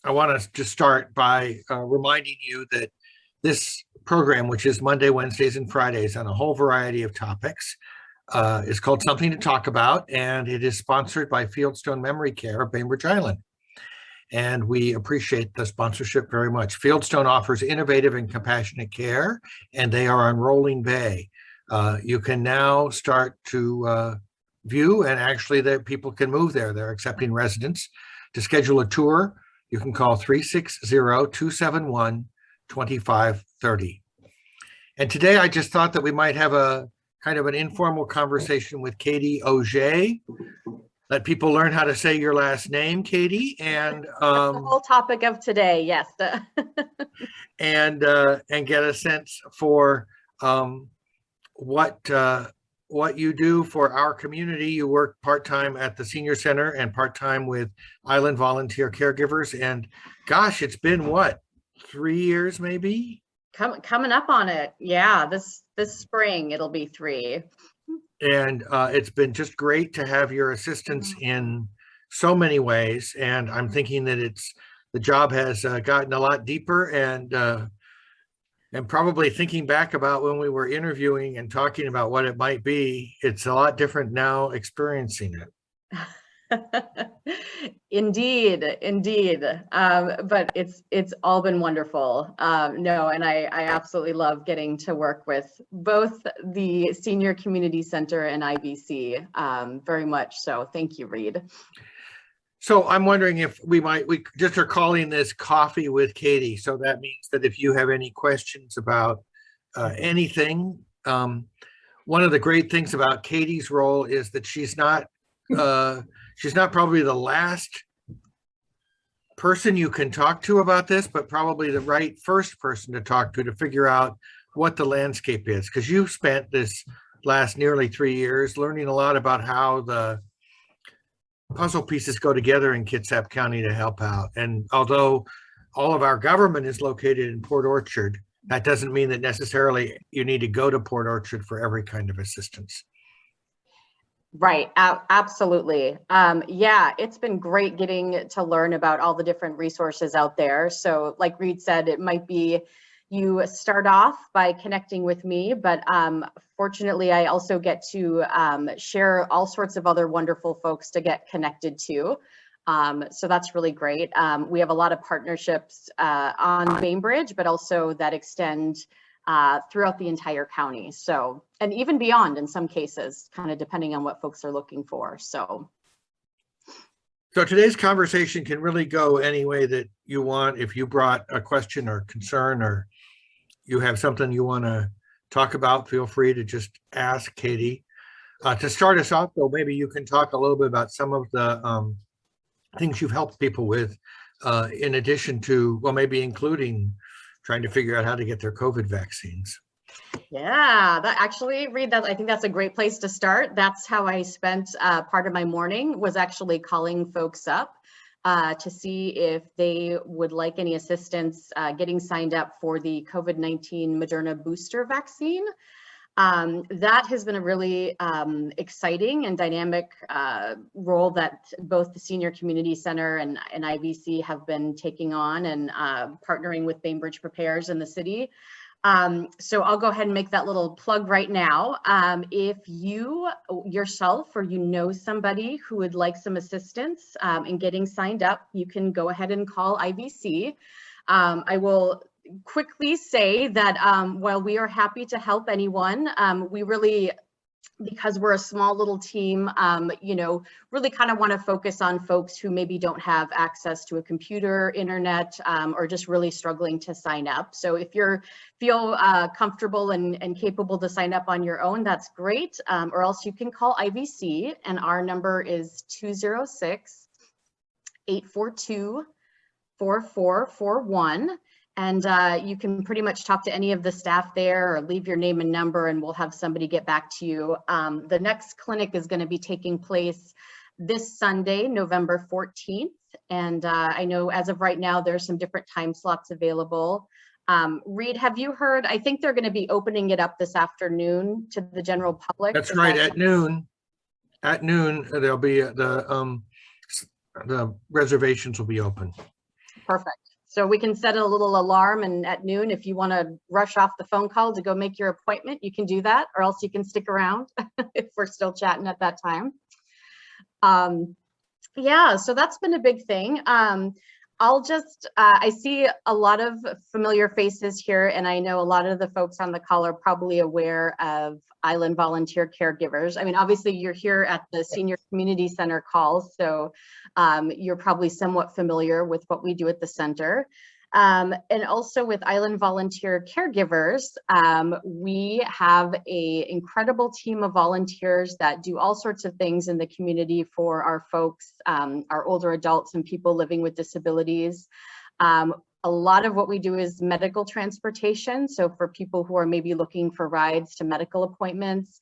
I want to just start by reminding you that this program, which is Monday, Wednesdays, and Fridays on a whole variety of topics, is called Something to Talk About, and it is sponsored by Fieldstone Memory Care of Bainbridge Island. And we appreciate the sponsorship very much. Fieldstone offers innovative and compassionate care, and they are on Rolling Bay. You can now start to view, and actually that people can move there. They're accepting residents. To schedule a tour, you can call 360-271-2530. And today I just thought that we might have a kind of an informal conversation with Katie Auger. Let people learn how to say your last name, Katie, and the whole topic of today, yes. and get a sense for what you do for our community. You work part-time at the senior center and part-time with Island Volunteer Caregivers. And gosh, it's been what, 3 years maybe? Coming up on it. Yeah, this spring it'll be 3. And it's been just great to have your assistance in so many ways. And I'm thinking that the job has gotten a lot deeper, and probably thinking back about when we were interviewing and talking about what it might be, it's a lot different now experiencing it. Indeed. But it's all been wonderful. No, and I absolutely love getting to work with both the Senior Community Center and IVC, very much so. Thank you, Reed. So I'm wondering if we just are calling this Coffee with Katie. So that means that if you have any questions about anything, one of the great things about Katie's role is that she's not probably the last person you can talk to about this, but probably the right first person to talk to figure out what the landscape is. Because you've spent this last nearly 3 years learning a lot about how the puzzle pieces go together in Kitsap County to help out. And although all of our government is located in Port Orchard, that doesn't mean that necessarily you need to go to Port Orchard for every kind of assistance. Right. Absolutely. Yeah, it's been great getting to learn about all the different resources out there. So like Reed said, it might be you start off by connecting with me, but fortunately, I also get to share all sorts of other wonderful folks to get connected to. So that's really great. We have a lot of partnerships on Bainbridge, but also that extend throughout the entire county. So, and even beyond in some cases, kind of depending on what folks are looking for. So today's conversation can really go any way that you want. If you brought a question or concern, or you have something you want to talk about, feel free to just ask Katie. To start us off, though, maybe you can talk a little bit about some of the things you've helped people with, in addition to, well, maybe including trying to figure out how to get their COVID vaccines. Yeah, that actually, Reed, I think that's a great place to start. That's how I spent part of my morning, was actually calling folks up to see if they would like any assistance getting signed up for the COVID-19 Moderna booster vaccine. That has been a really exciting and dynamic role that both the Senior Community Center and IVC have been taking on, and partnering with Bainbridge Prepares in the city. So I'll go ahead and make that little plug right now. If you yourself or you know somebody who would like some assistance in getting signed up, you can go ahead and call IVC. I will quickly say that while we are happy to help anyone, we really, because we're a small little team, really kind of want to focus on folks who maybe don't have access to a computer, internet, or just really struggling to sign up. So if you feel comfortable and capable to sign up on your own, that's great. Or else you can call IVC, and our number is 206-842-4441. And you can pretty much talk to any of the staff there or leave your name and number, and we'll have somebody get back to you. The next clinic is going to be taking place this Sunday, November 14th. And I know as of right now, there's some different time slots available. Reed, have you heard? I think they're going to be opening it up this afternoon to the general public. That's right, at noon. At noon, there'll be the reservations will be open. Perfect. So we can set a little alarm, and at noon, if you want to rush off the phone call to go make your appointment, you can do that, or else you can stick around if we're still chatting at that time. Yeah, so that's been a big thing. I'll just, I see a lot of familiar faces here, and I know a lot of the folks on the call are probably aware of Island Volunteer Caregivers. I mean, obviously you're here at the Senior Community Center calls, so you're probably somewhat familiar with what we do at the center. And also with Island Volunteer Caregivers, we have an incredible team of volunteers that do all sorts of things in the community for our folks, our older adults and people living with disabilities. A lot of what we do is medical transportation. So for people who are maybe looking for rides to medical appointments,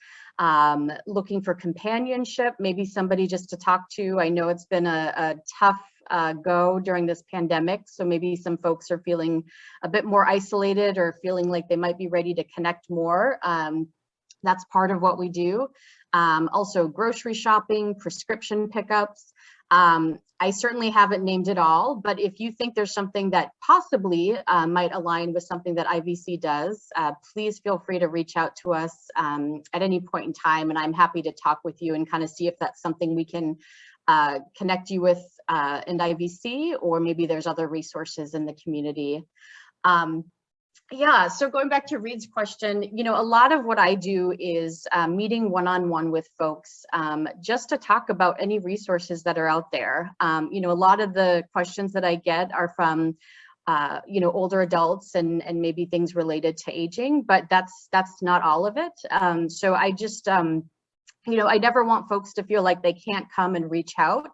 looking for companionship, maybe somebody just to talk to. I know it's been a tough go during this pandemic. So maybe some folks are feeling a bit more isolated or feeling like they might be ready to connect more. That's part of what we do. Also grocery shopping, prescription pickups. I certainly haven't named it all, but if you think there's something that possibly might align with something that IVC does, please feel free to reach out to us at any point in time, and I'm happy to talk with you and kind of see if that's something we can connect you with in IVC, or maybe there's other resources in the community. Yeah, so going back to Reed's question, you know, a lot of what I do is meeting one-on-one with folks just to talk about any resources that are out there. You know, a lot of the questions that I get are from, you know, older adults and maybe things related to aging, but that's not all of it. So I just, you know, I never want folks to feel like they can't come and reach out.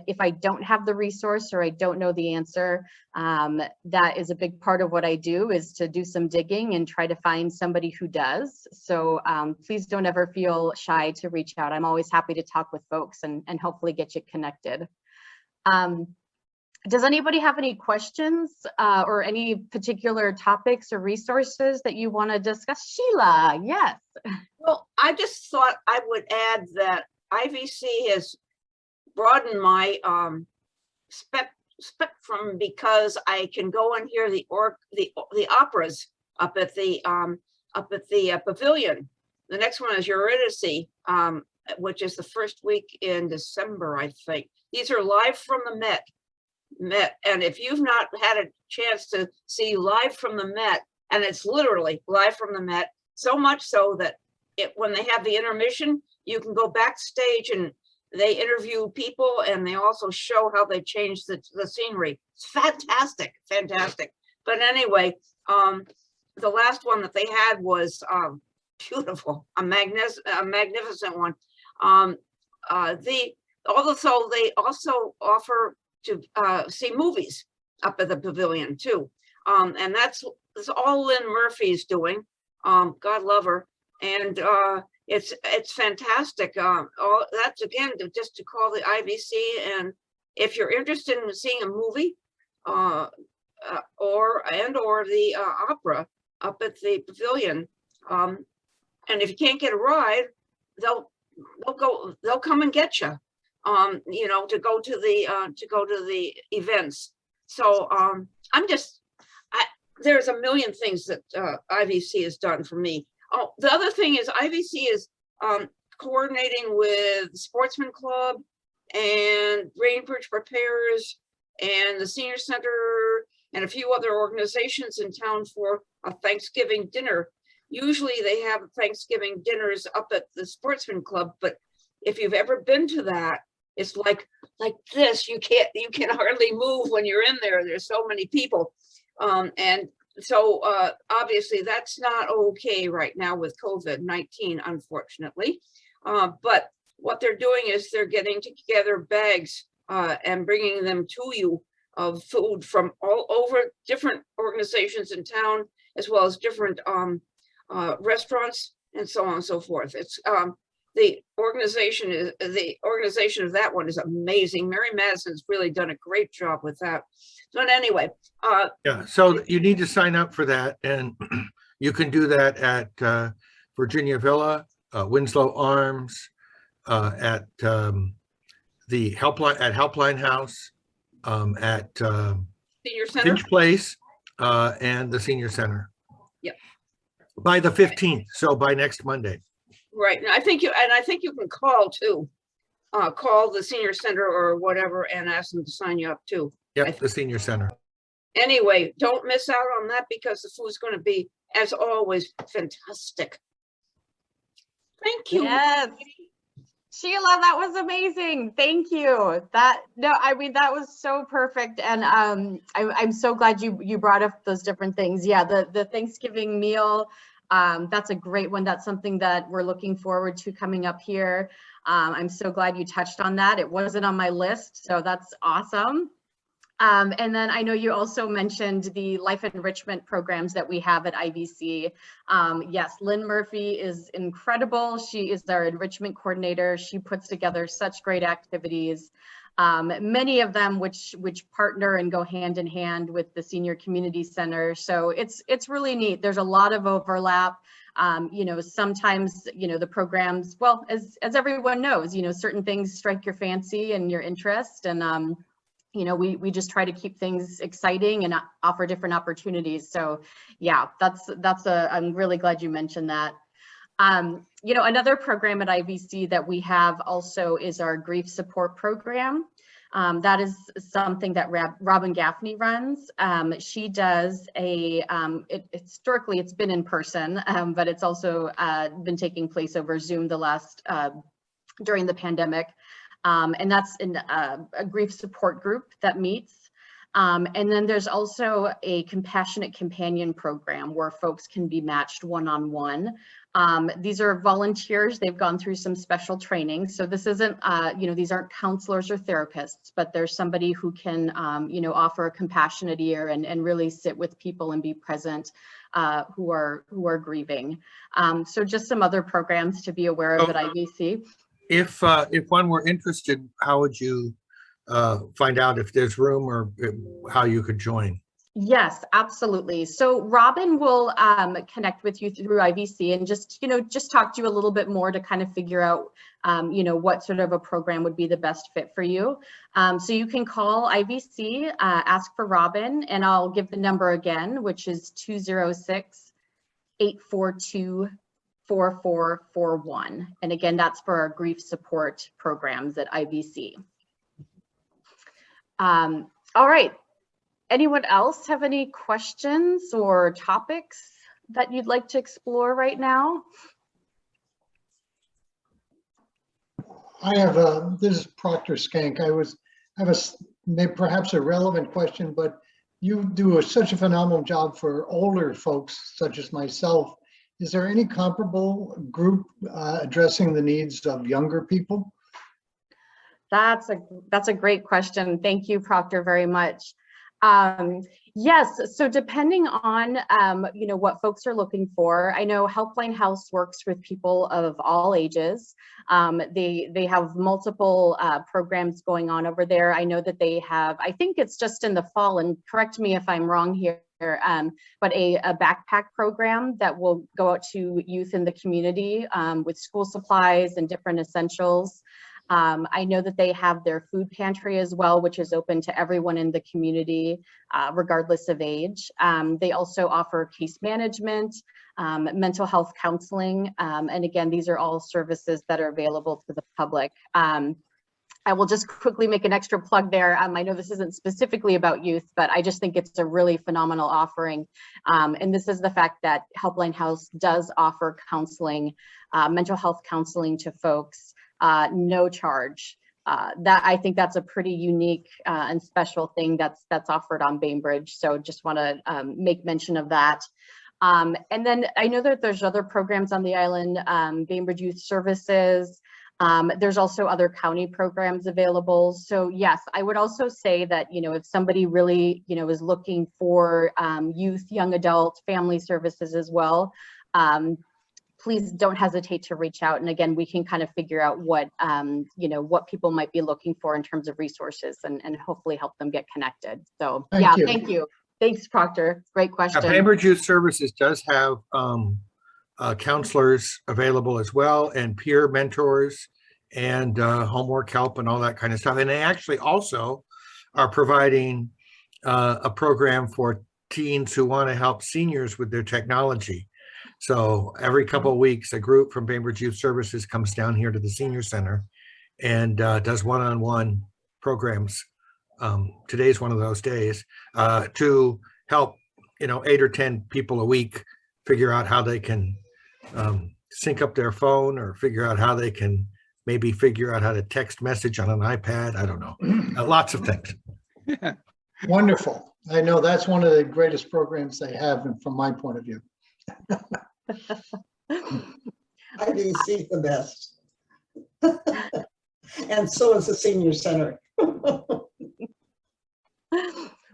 If I don't have the resource or I don't know the answer, that is a big part of what I do, is to do some digging and try to find somebody who does. So please don't ever feel shy to reach out. I'm always happy to talk with folks and hopefully get you connected. Does anybody have any questions or any particular topics or resources that you want to discuss? Sheila, yes. Well, I just thought I would add that IVC has broadened my spectrum, because I can go and hear the operas up at the pavilion. The next one is Eurydice, which is the first week in December, I think. These are live from the Met, and if you've not had a chance to see live from the Met, and it's literally live from the Met, so much so that when they have the intermission, you can go backstage and they interview people, and they also show how they changed the scenery. It's fantastic, fantastic. But anyway, the last one that they had was beautiful, a magnificent one. They also offer to see movies up at the pavilion too, and that's all Lynn Murphy's doing. God love her, and it's fantastic. All that's, again, just to call the IVC, and if you're interested in seeing a movie or the opera up at the pavilion, and if you can't get a ride, they'll come and get you. You know, to go to the events. So there's a million things that IVC has done for me. Oh, the other thing is IVC is coordinating with the Sportsman Club and Bainbridge Preparers and the Senior Center and a few other organizations in town for a Thanksgiving dinner. Usually they have Thanksgiving dinners up at the Sportsman Club, but if you've ever been to that, it's like this. You can hardly move when you're in there. There's so many people. And so obviously that's not okay right now with COVID-19, unfortunately. But what they're doing is they're getting together bags and bringing them to you of food from all over different organizations in town, as well as different restaurants and so on and so forth. It's the organization of that one is amazing. Mary Madison's really done a great job with that. But anyway, yeah, so you need to sign up for that, and you can do that at Virginia Villa, Winslow Arms, at the Helpline House, at Senior Center? Finch Place, and the senior center. Yep. By the 15th, so by next Monday. Right, and I think you can call too. Call the senior center or whatever and ask them to sign you up too. Yep, the senior center. Anyway, don't miss out on that because the food's going to be, as always, fantastic. Thank you. Yes. Sheila, that was amazing. Thank you. That was so perfect. And I'm so glad you brought up those different things. Yeah, the Thanksgiving meal, that's a great one. That's something that we're looking forward to coming up here. I'm so glad you touched on that. It wasn't on my list, so that's awesome. And then I know you also mentioned the life enrichment programs that we have at IVC. Yes, Lynn Murphy is incredible. She is our enrichment coordinator. She puts together such great activities, many of them which partner and go hand in hand with the Senior Community Center. So it's really neat. There's a lot of overlap. Sometimes, the programs, well, as everyone knows, certain things strike your fancy and your interest, and we just try to keep things exciting and offer different opportunities. So yeah, I'm really glad you mentioned that. Another program at IVC that we have also is our grief support program. That is something that Robin Gaffney runs. She does historically it's been in person, but it's also been taking place over Zoom during the pandemic. And that's in a grief support group that meets. And then there's also a compassionate companion program where folks can be matched one-on-one. These are volunteers. They've gone through some special training. So this isn't, these aren't counselors or therapists, but there's somebody who can, offer a compassionate ear and really sit with people and be present who are grieving. So just some other programs to be aware of at IVC. If one were interested, how would you find out if there's room or how you could join? Yes, absolutely. So Robin will connect with you through IVC and just talk to you a little bit more to kind of figure out, what sort of a program would be the best fit for you. So you can call IVC, ask for Robin, and I'll give the number again, which is 206-842-4441. And again, that's for our grief support programs at IVC. All right. Anyone else have any questions or topics that you'd like to explore right now? I have this is Proctor Skank. I have maybe perhaps a relevant question, but you do such a phenomenal job for older folks such as myself. Is there any comparable group addressing the needs of younger people? That's a great question. Thank you, Proctor, very much. Yes, so depending on, what folks are looking for, I know Helpline House works with people of all ages. They have multiple programs going on over there. I know that they have, I think it's just in the fall, and correct me if I'm wrong here, but a backpack program that will go out to youth in the community with school supplies and different essentials. I know that they have their food pantry as well, which is open to everyone in the community, regardless of age. They also offer case management, mental health counseling. And again, these are all services that are available to the public. I will just quickly make an extra plug there. I know this isn't specifically about youth, but I just think it's a really phenomenal offering. And this is the fact that Helpline House does offer counseling, mental health counseling to folks. No charge. I think that's a pretty unique and special thing that's offered on Bainbridge. So just want to make mention of that. And then I know that there's other programs on the island, Bainbridge Youth Services. There's also other county programs available. So yes, I would also say that, if somebody really, is looking for youth, young adult, family services as well, please don't hesitate to reach out. And again, we can kind of figure out what, what people might be looking for in terms of resources and hopefully help them get connected. So thank you. Thanks, Proctor. Great question. Bainbridge Youth Services does have counselors available as well, and peer mentors and homework help and all that kind of stuff. And they actually also are providing a program for teens who want to help seniors with their technology. So every couple of weeks, a group from Bainbridge Youth Services comes down here to the senior center and does one-on-one programs. Today's one of those days to help, 8 or 10 people a week figure out how they can sync up their phone, or figure out how they can maybe figure out how to text message on an iPad. I don't know. Lots of things. Wonderful. I know that's one of the greatest programs they have, and from my point of view. IVC is the best. And so is the senior center.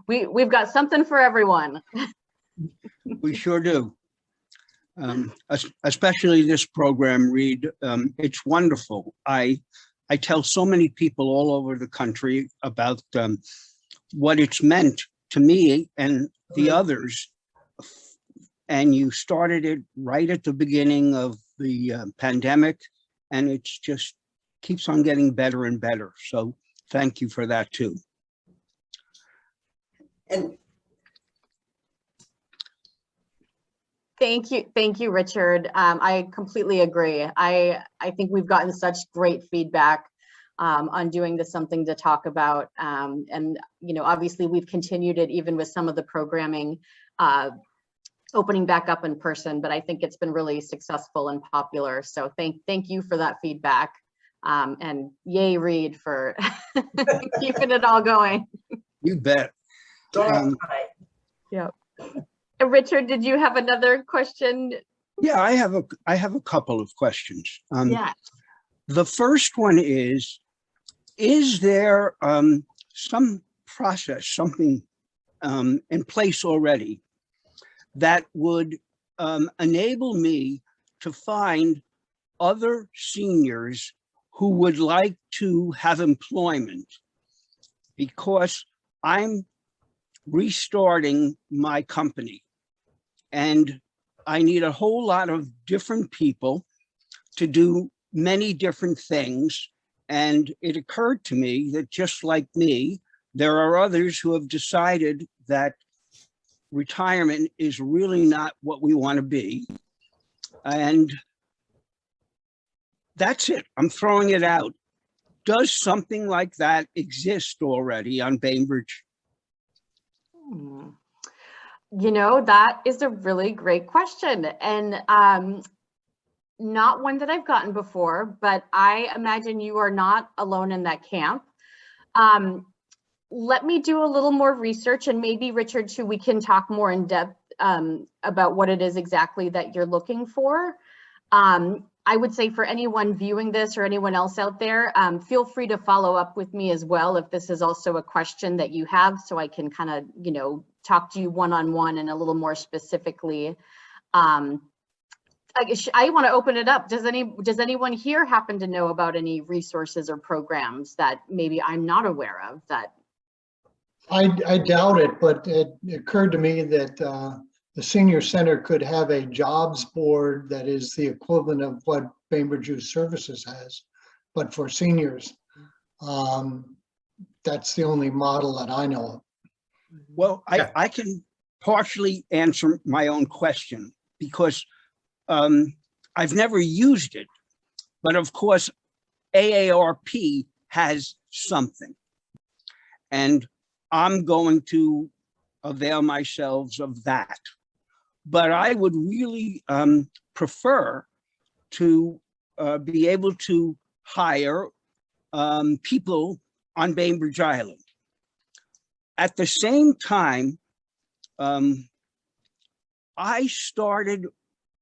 We've got something for everyone. We sure do. Especially this program, Reed. It's wonderful. I tell so many people all over the country about what it's meant to me and the others. And you started it right at the beginning of the pandemic, and it's just keeps on getting better and better. So thank you for that too. And Thank you, Richard. I completely agree. I think we've gotten such great feedback on doing this something to talk about. And obviously we've continued it even with some of the programming opening back up in person, but I think it's been really successful and popular. So thank you for that feedback. And yay, Reed, for keeping it all going. You bet. Yeah. Richard, did you have another question? Yeah, I have a couple of questions. Yeah. The first one is there some process, something in place already that would enable me to find other seniors who would like to have employment? Because I'm restarting my company and I need a whole lot of different people to do many different things. And it occurred to me that just like me, there are others who have decided that retirement is really not what we want to be. And that's it. I'm throwing it out. Does something like that exist already on Bainbridge? That is a really great question, and not one that I've gotten before, but I imagine you are not alone in that camp. Let me do a little more research, and maybe Richard too, we can talk more in depth about what it is exactly that you're looking for. I would say for anyone viewing this or anyone else out there, feel free to follow up with me as well if this is also a question that you have, so I can kind of, talk to you one-on-one and a little more specifically. I want to open it up. Does anyone here happen to know about any resources or programs that maybe I'm not aware of that? I doubt it, but it occurred to me that the senior center could have a jobs board that is the equivalent of what Bainbridge Youth Services has, but for seniors. That's the only model that I know of. Well, I can partially answer my own question because I've never used it, but of course, AARP has something, and I'm going to avail myself of that. But I would really prefer to be able to hire people on Bainbridge Island. At the same time, I started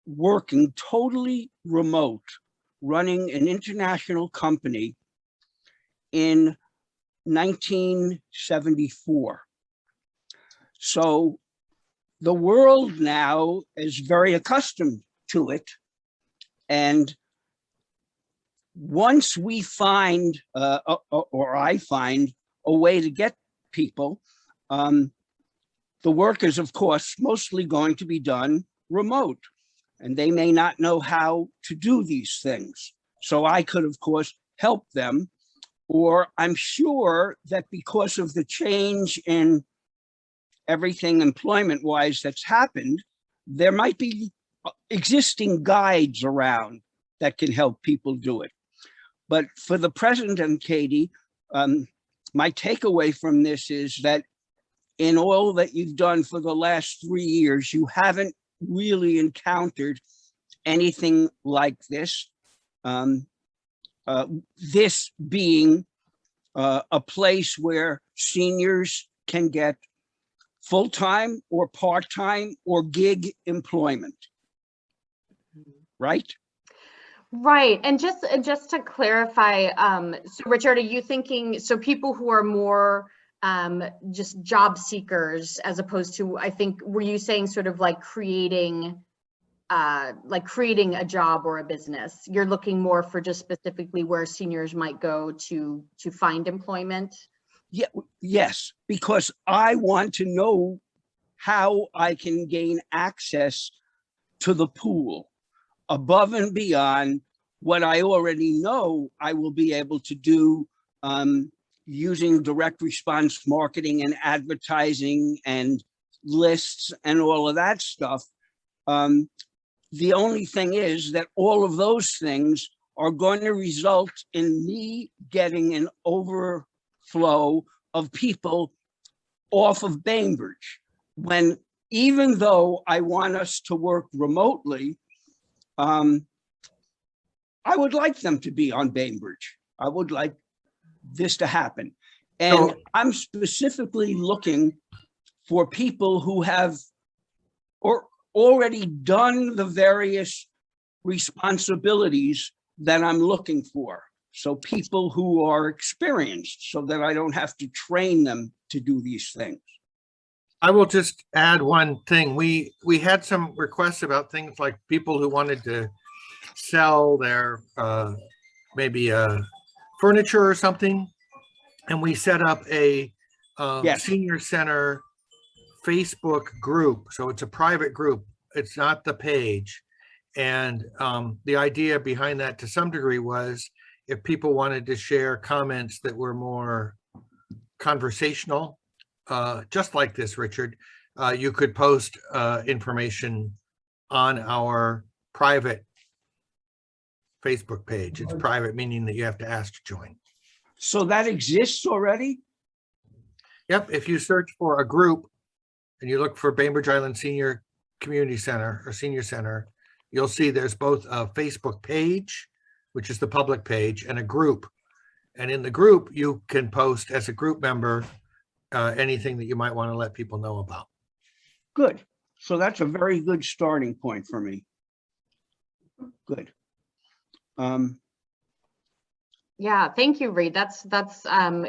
working totally remote, running an international company in 1974. So the world now is very accustomed to it. And once we find, or I find a way to get people, the work is, of course, mostly going to be done remote, and they may not know how to do these things. So I could, of course, help them, or I'm sure that because of the change in everything employment-wise that's happened, there might be existing guides around that can help people do it. But for the present, and Katie, my takeaway from this is that in all that you've done for the last 3 years, you haven't really encountered anything like this. This being a place where seniors can get full-time or part-time or gig employment, right? Right. And just to clarify, so Richard, are you thinking, so people who are more just job seekers as opposed to, I think, were you saying sort of like creating a job or a business? You're looking more for just specifically where seniors might go to find employment? Yeah, yes, because I want to know how I can gain access to the pool above and beyond what I already know I will be able to do using direct response marketing and advertising and lists and all of that stuff. The only thing is that all of those things are going to result in me getting an overflow of people off of Bainbridge, when even though I want us to work remotely, I would like them to be on Bainbridge. I would like this to happen. And I'm specifically looking for people who have already done the various responsibilities that I'm looking for. So people who are experienced, so that I don't have to train them to do these things. I will just add one thing. We had some requests about things like people who wanted to sell their maybe furniture or something, and we set up a Yes. senior center Facebook group. So it's a private group. It's not the page. And the idea behind that to some degree was if people wanted to share comments that were more conversational, just like this, Richard, you could post information on our private Facebook page. It's private, meaning that you have to ask to join. So that exists already? Yep, if you search for a group and you look for Bainbridge Island Senior Community Center or Senior Center, you'll see there's both a Facebook page, which is the public page, and a group. And in the group, you can post as a group member anything that you might want to let people know about. Good. So that's a very good starting point for me. Good. Yeah, thank you, Reed. That's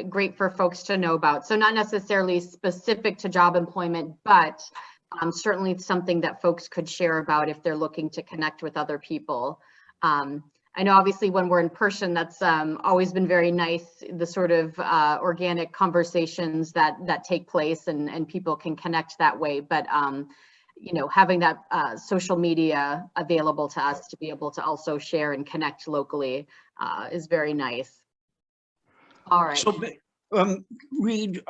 great for folks to know about. So not necessarily specific to job employment, but certainly something that folks could share about if they're looking to connect with other people. I know obviously when we're in person, that's always been very nice, the sort of organic conversations that take place and people can connect that way. But you know, having that social media available to us to be able to also share and connect locally is very nice. All right. So, Reed,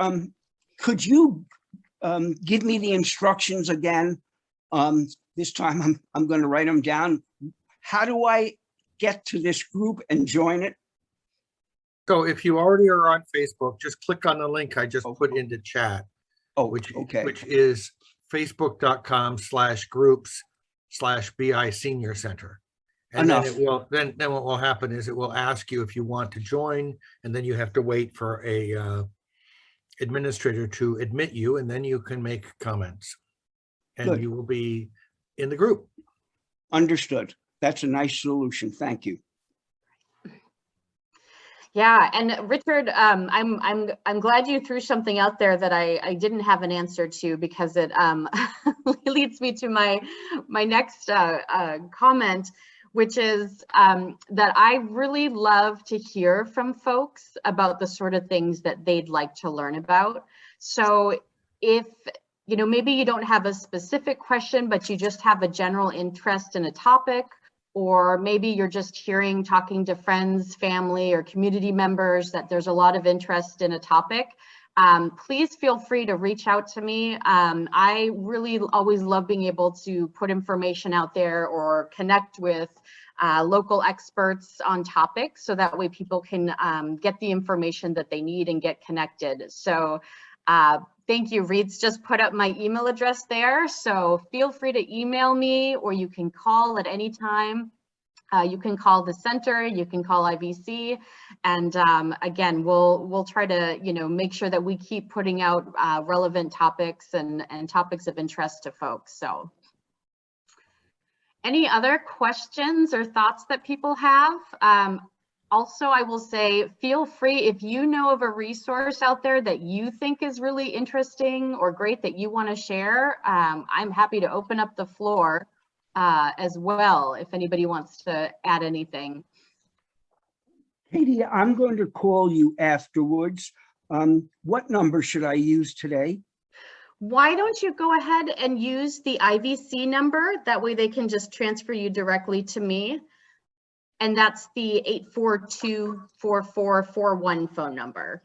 could you give me the instructions again? This time I'm going to write them down. How do I get to this group and join it? So if you already are on Facebook, just click on the link I just put into chat, which is facebook.com/groups/BI Senior Center. And then it will, then what will happen is it will ask you if you want to join, and then you have to wait for a administrator to admit you, and then you can make comments and you will be in the group. Understood. That's a nice solution. Thank you. Yeah, and Richard, I'm glad you threw something out there that I didn't have an answer to, because it leads me to my next comment, which is that I really love to hear from folks about the sort of things that they'd like to learn about. So if, you know, maybe you don't have a specific question, but you just have a general interest in a topic, or maybe you're just talking to friends, family, or community members that there's a lot of interest in a topic, please feel free to reach out to me. I really always love being able to put information out there or connect with local experts on topics, so that way people can get the information that they need and get connected. So thank you. Reed's just put up my email address there, so feel free to email me, or you can call at any time. You can call the center, you can call IVC, and again, we'll try to make sure that we keep putting out relevant topics and topics of interest to folks. So, any other questions or thoughts that people have? Also, I will say, feel free, if you know of a resource out there that you think is really interesting or great that you want to share, I'm happy to open up the floor as well, if anybody wants to add anything. Katie, I'm going to call you afterwards. What number should I use today? Why don't you go ahead and use the IVC number? That way they can just transfer you directly to me. And that's the 842-4441 phone number.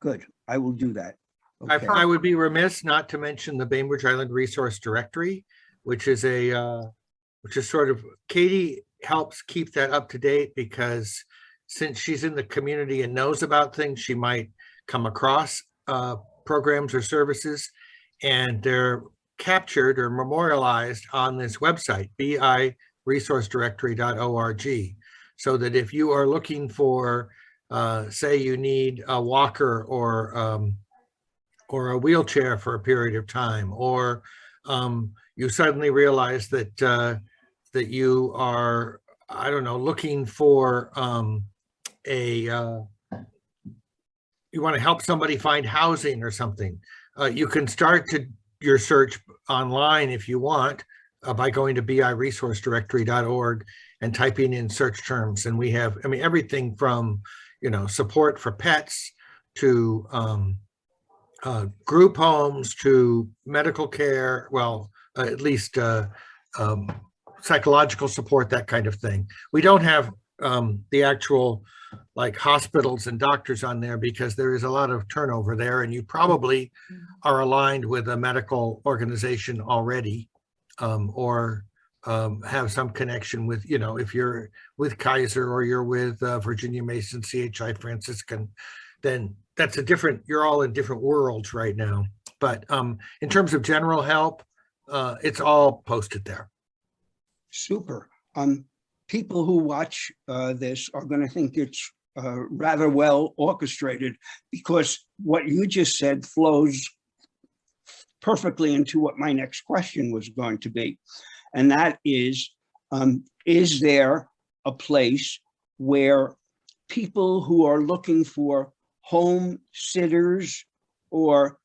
Good, I will do that. Okay. I would be remiss not to mention the Bainbridge Island Resource Directory, which is sort of, Katie helps keep that up to date, because since she's in the community and knows about things, she might come across programs or services, and they're captured or memorialized on this website, biresourcedirectory.org, so that if you are looking for, say you need a walker or a wheelchair for a period of time, or you suddenly realize that that you are, I don't know, looking for you want to help somebody find housing or something, you can start your search online if you want by going to biresourcedirectory.org and typing in search terms. And we have, I mean, everything from, support for pets to group homes to medical care, well, at least psychological support, that kind of thing. We don't have the actual like hospitals and doctors on there, because there is a lot of turnover there, and you probably are aligned with a medical organization already, or have some connection with, if you're with Kaiser or you're with Virginia Mason, CHI Franciscan, then that's a different, you're all in different worlds right now. But in terms of general help, it's all posted there. Super. People who watch this are going to think it's rather well orchestrated, because what you just said flows perfectly into what my next question was going to be. And that is there a place where people who are looking for home sitters or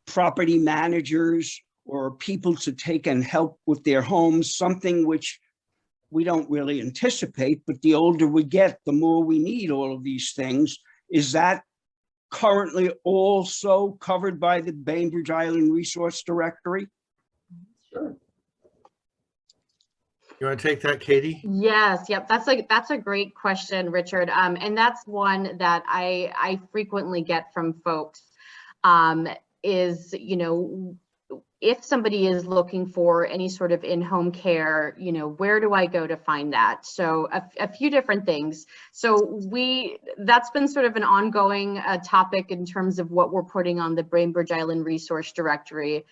property managers or people to take and help with their homes, something which we don't really anticipate, but the older we get, the more we need all of these things. Is that currently also covered by the Bainbridge Island Resource Directory? Sure. You want to take that, Katie? Yes, yep, that's a great question, Richard. And that's one that I frequently get from folks, is, if somebody is looking for any sort of in-home care, where do I go to find that? So a few different things. So that's been sort of an ongoing topic in terms of what we're putting on the Bainbridge Island Resource Directory,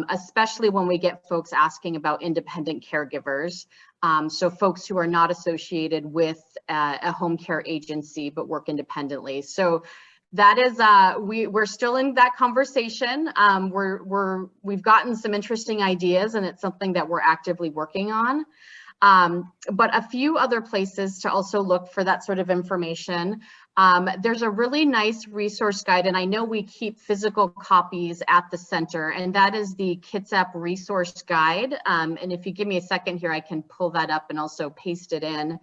especially when we get folks asking about independent caregivers. So folks who are not associated with a home care agency, but work independently. So that is, we're still in that conversation. We've gotten some interesting ideas, and it's something that we're actively working on. But a few other places to also look for that sort of information. There's a really nice resource guide, and I know we keep physical copies at the center, and that is the Kitsap resource guide. And if you give me a second here, I can pull that up and also paste it in.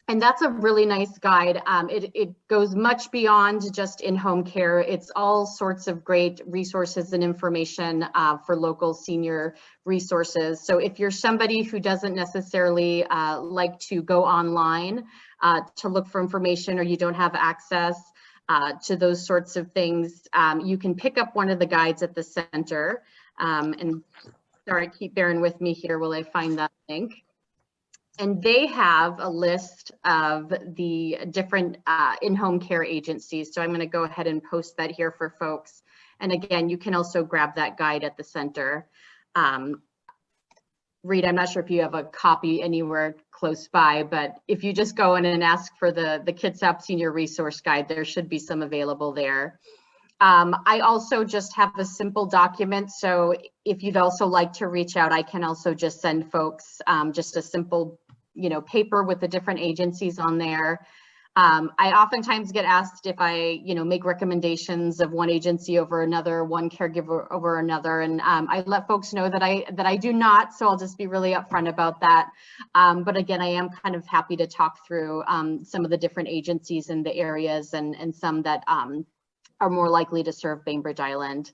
And that's a really nice guide. It goes much beyond just in-home care. It's all sorts of great resources and information for local senior resources. So if you're somebody who doesn't necessarily like to go online to look for information, or you don't have access to those sorts of things, you can pick up one of the guides at the center. And sorry, keep bearing with me here while I find that link. And they have a list of the different in-home care agencies. So I'm going to go ahead and post that here for folks. And again, you can also grab that guide at the center. Reed, I'm not sure if you have a copy anywhere close by, but if you just go in and ask for the Kitsap Senior Resource Guide, there should be some available there. I also just have a simple document. So if you'd also like to reach out, I can also just send folks just a simple, paper with the different agencies on there. I oftentimes get asked if I, make recommendations of one agency over another, one caregiver over another, and I let folks know that I do not. So I'll just be really upfront about that. But again, I am kind of happy to talk through some of the different agencies in the areas and some that are more likely to serve Bainbridge Island.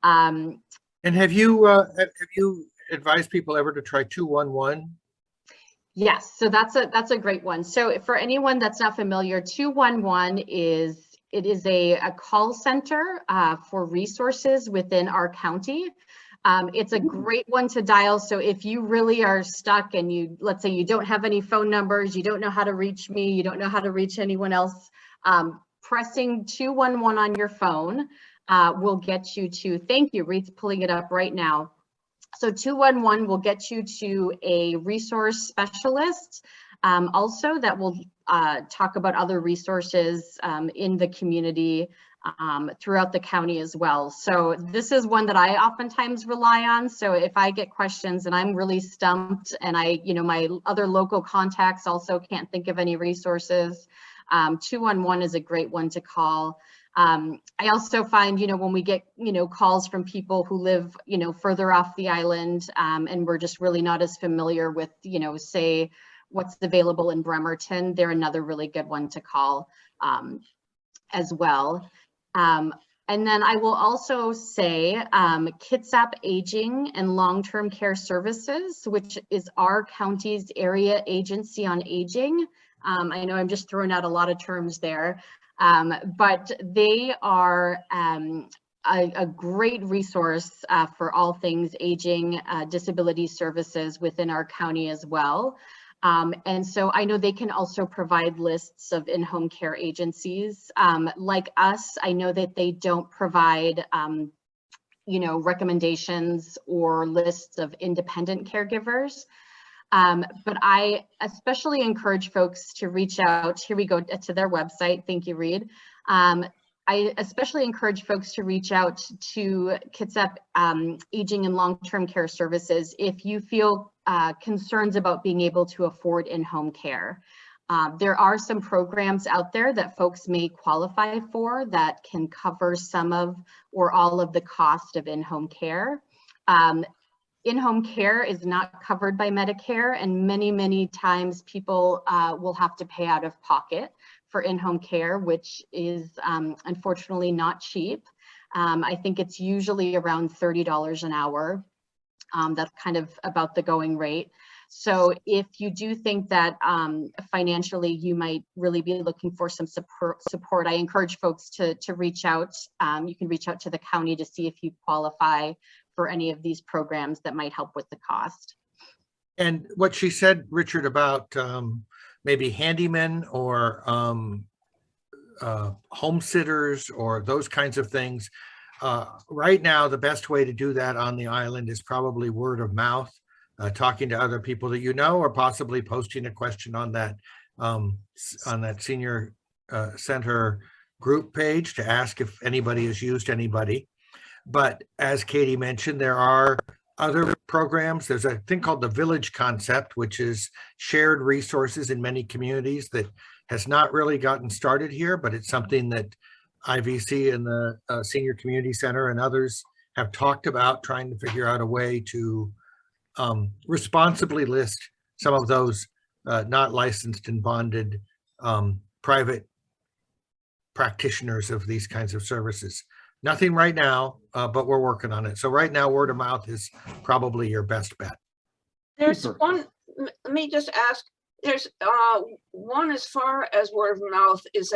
And have you advised people ever to try 211? Yes, so that's a great one. So for anyone that's not familiar, 211 is a call center for resources within our county. It's a great one to dial. So if you really are stuck and let's say you don't have any phone numbers, you don't know how to reach me, you don't know how to reach anyone else, pressing 211 on your phone will get you to, thank you, Reed's pulling it up right now. So 211 will get you to a resource specialist also that will talk about other resources in the community throughout the county as well. So this is one that I oftentimes rely on. So if I get questions and I'm really stumped and my other local contacts also can't think of any resources, 211 is a great one to call. I also find, when we get, calls from people who live, further off the island, and we're just really not as familiar with, say what's available in Bremerton, they're another really good one to call as well. And then I will also say Kitsap Aging and Long-Term Care Services, which is our county's area agency on aging. I know I'm just throwing out a lot of terms there. But they are a great resource for all things aging, disability services within our county as well. And so I know they can also provide lists of in-home care agencies. Like us, I know that they don't provide, recommendations or lists of independent caregivers. But I especially encourage folks to reach out. Here we go to their website. Thank you, Reed. I especially encourage folks to reach out to Kitsap Aging and Long-Term Care Services if you feel concerns about being able to afford in-home care. There are some programs out there that folks may qualify for that can cover some of or all of the cost of in-home care. In-home care is not covered by Medicare, and many times people will have to pay out of pocket for in-home care, which is unfortunately not cheap. I think it's usually around $30 an hour. That's kind of about the going rate. So if you do think that financially you might really be looking for some support, I encourage folks to reach out. You can reach out to the county to see if you qualify for any of these programs that might help with the cost. And what she said, Richard, about maybe handymen or home sitters or those kinds of things. Right now, the best way to do that on the island is probably word of mouth, talking to other people that or possibly posting a question on that senior center group page to ask if anybody has used anybody. But as Katie mentioned, there are other programs. There's a thing called the Village Concept, which is shared resources in many communities that has not really gotten started here, but it's something that IVC and the Senior Community Center and others have talked about, trying to figure out a way to responsibly list some of those not licensed and bonded private practitioners of these kinds of services. Nothing right now, but we're working on it. So right now, word of mouth is probably your best bet. There's Super. one, let me just ask, there's one as far as word of mouth is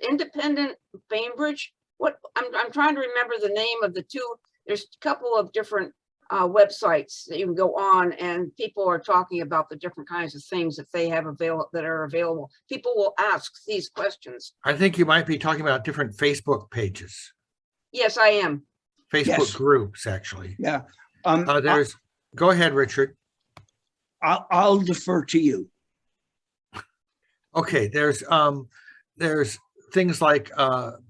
independent Bainbridge. What, I'm trying to remember the name of the two. There's a couple of different websites that you can go on, and people are talking about the different kinds of things that they have that are available. People will ask these questions. I think you might be talking about different Facebook pages, Yes, I am. Facebook Yes. groups, actually. Yeah. Go ahead, Richard. I'll defer to you. Okay, there's things like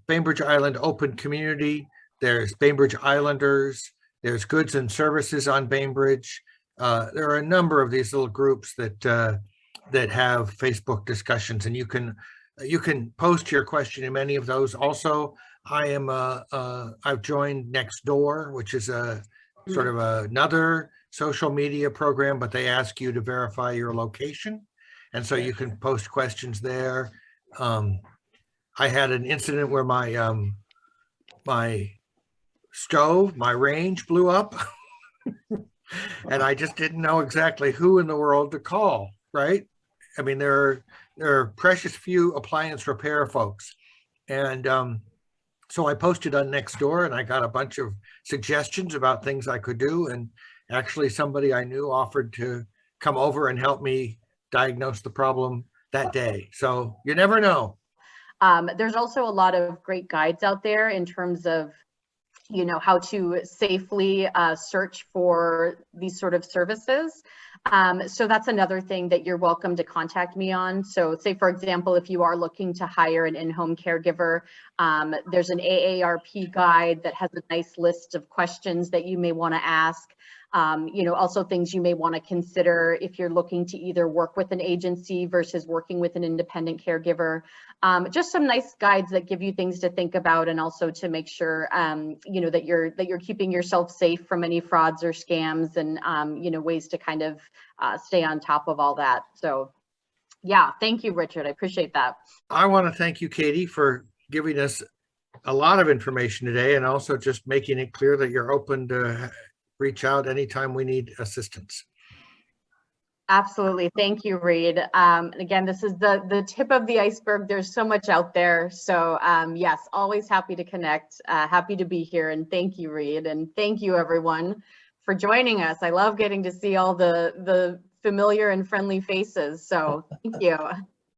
Bainbridge Island Open Community. There's Bainbridge Islanders. There's Goods and Services on Bainbridge. There are a number of these little groups that have Facebook discussions, and you can post your question in many of those. Also, I've joined Nextdoor, which is a sort of another social media program, but they ask you to verify your location, and so you can post questions there. I had an incident where my stove, my range blew up, and I just didn't know exactly who in the world to call, right? I mean, there are precious few appliance repair folks. And so I posted on Nextdoor, and I got a bunch of suggestions about things I could do. And actually somebody I knew offered to come over and help me diagnose the problem that day. So you never know. There's also a lot of great guides out there in terms of, you know, how to safely search for these sort of services. So that's another thing that you're welcome to contact me on. So say, for example, if you are looking to hire an in-home caregiver, there's an AARP guide that has a nice list of questions that you may want to ask. You know, also things you may want to consider if you're looking to either work with an agency versus working with an independent caregiver. Just some nice guides that give you things to think about, and also to make sure, you know, that you're keeping yourself safe from any frauds or scams, and you know, ways to kind of stay on top of all that. So yeah, thank you, Richard. I appreciate that. I want to thank you, Katie, for giving us a lot of information today, and also just making it clear that you're open to reach out anytime we need assistance. Absolutely. Thank you, Reed. And again, this is the tip of the iceberg. There's so much out there. So yes, always happy to connect, happy to be here. And thank you, Reed. And thank you, everyone, for joining us. I love getting to see all the familiar and friendly faces. So thank you.